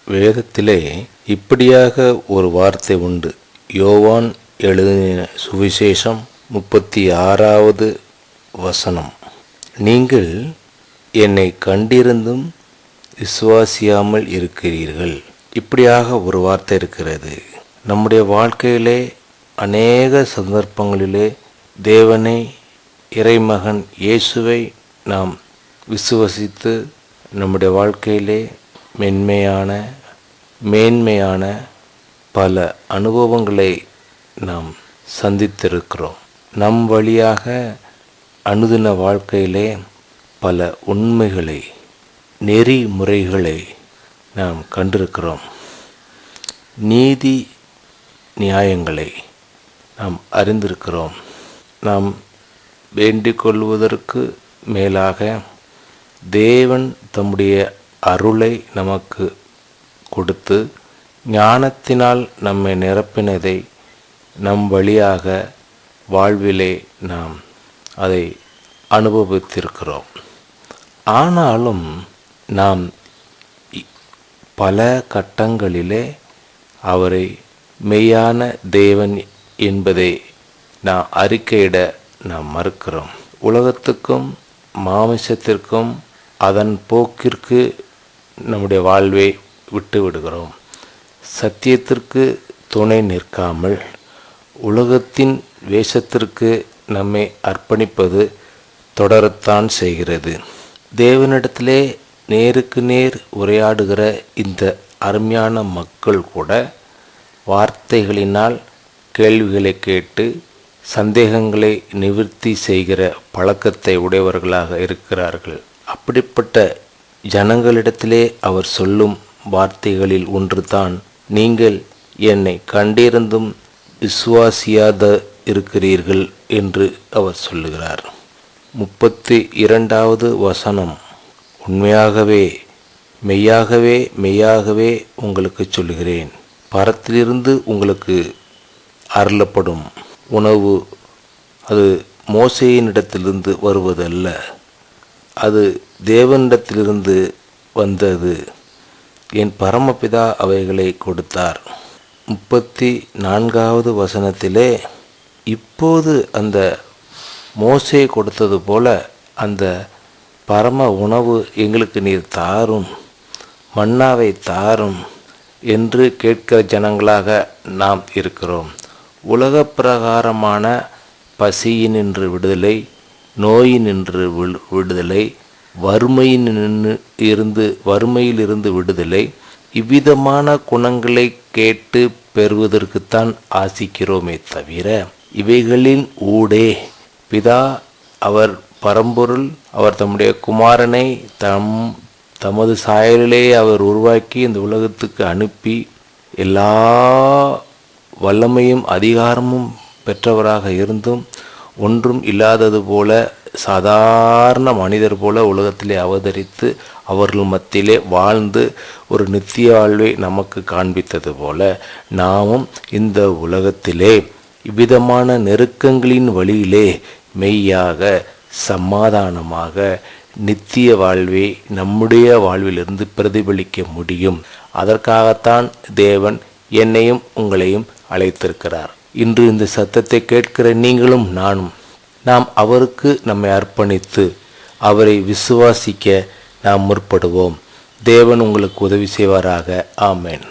வேதத்திலே இப்படியாக ஒரு வார்த்தை உண்டு. யோவான் எழுதின சுவிசேஷம் 36வது வசனம். நீங்கள் என்னை கண்டிருந்தும் விசுவாசியாமல் இருக்கிறீர்கள். இப்படியாக ஒரு வார்த்தை இருக்கிறது. நம்முடைய வாழ்க்கையிலே அநேக சந்தர்ப்பங்களிலே தேவனை, இறைமகன் இயேசுவை நாம் விசுவசித்து நம்முடைய வாழ்க்கையிலே மேன்மையான பல அனுபவங்களை நாம் சந்தித்திருக்கிறோம். நம் வழியாக அனுதின வாழ்க்கையிலே பல உண்மைகளை, நெறிமுறைகளை நாம் கண்டிருக்கிறோம். நீதி நியாயங்களை நாம் அறிந்திருக்கிறோம். நாம் வேண்டிக் கொள்வதற்கு மேலாக தேவன் தம்முடைய அருளை நமக்கு கொடுத்து ஞானத்தினால் நம்மை நிரப்பினதை நம் வழியாக வாழ்விலே நாம் அதை அனுபவித்திருக்கிறோம். ஆனாலும் நாம் பல கட்டங்களிலே அவரை மெய்யான தேவன் என்பதை நாம் அறிக்கையிட நாம் மறுக்கிறோம். உலகத்துக்கும் மாமிசத்திற்கும் அதன் போக்கிற்கு நம்முடைய வாழ்வை விட்டு விடுகிறோம். சத்தியத்திற்கு துணை நிற்காமல் உலகத்தின் வேஷத்திற்கு நம்மை அர்ப்பணிப்பது தொடரத்தான் செய்கிறது. தேவனிடத்திலே நேருக்கு நேர் உரையாடுகிற இந்த அருமையான மக்கள் கூட வார்த்தைகளினால் கேள்விகளை கேட்டு சந்தேகங்களை நிவர்த்தி செய்கிற பழக்கத்தை உடையவர்களாக இருக்கிறார்கள். அப்படிப்பட்ட ஜனங்களிடத்திலே அவர் சொல்லும் வார்த்தைகளில் ஒன்றுதான், நீங்கள் என்னை கண்டிருந்தும் விசுவாசியாத இருக்கிறீர்கள் என்று அவர் சொல்லுகிறார். 32வது வசனம். உண்மையாகவே மெய்யாகவே உங்களுக்கு சொல்லுகிறேன், பரத்திலிருந்து உங்களுக்கு அருளப்படும் உணவு அது மோசேயினிடத்திலிருந்து வருவதல்ல, அது தேவனிடத்திலிருந்து வந்தது. என் பரமபிதா அவைகளை கொடுத்தார். 34வது வசனத்திலே, இப்போது அந்த மோசே கொடுத்தது போல அந்த பரம உணவு எங்களுக்கு நீர் தாரும், மன்னாவை தாரும் என்று கேட்கிற ஜனங்களாக நாம் இருக்கிறோம். உலக பிரகாரமான பசியினின்று விடுதலை, நோயினின்று விடுதலை, வறுமையிலிருந்து விடுதலை, இவ்விதமான குணங்களை கேட்டு பெறுவதற்குத்தான் ஆசிக்கிறோமே தவிர, இவைகளின் ஊடே பிதா அவர் பரம்பொருள் அவர் தம்முடைய குமாரனை தமது சாயலிலே அவர் உருவாக்கி இந்த உலகத்துக்கு அனுப்பி எல்லா வல்லமையும் அதிகாரமும் பெற்றவராக இருந்தும் ஒன்றும் இல்லாதது போல சாதாரண மனிதர் போல உலகத்திலே அவதரித்து அவர்கள் மத்தியிலே வாழ்ந்து ஒரு நித்திய வாழ்வை நமக்கு காண்பித்தது போல நாமும் இந்த உலகத்திலே இவ்விதமான நெருக்கங்களின் வழியிலே மெய்யாக சமாதானமாக நித்திய வாழ்வை நம்முடைய வாழ்விலிருந்து பிரதிபலிக்க முடியும். அதற்காகத்தான் தேவன் என்னையும் உங்களையும் அழைத்திருக்கிறார். இன்று இந்த சத்தத்தை கேட்கிற நீங்களும் நானும் நாம் அவருக்கு நம்மை அர்ப்பணித்து அவரை விசுவாசிக்க நாம் முற்படுவோம். தேவன் உங்களுக்கு உதவி செய்வாராக. ஆமென்.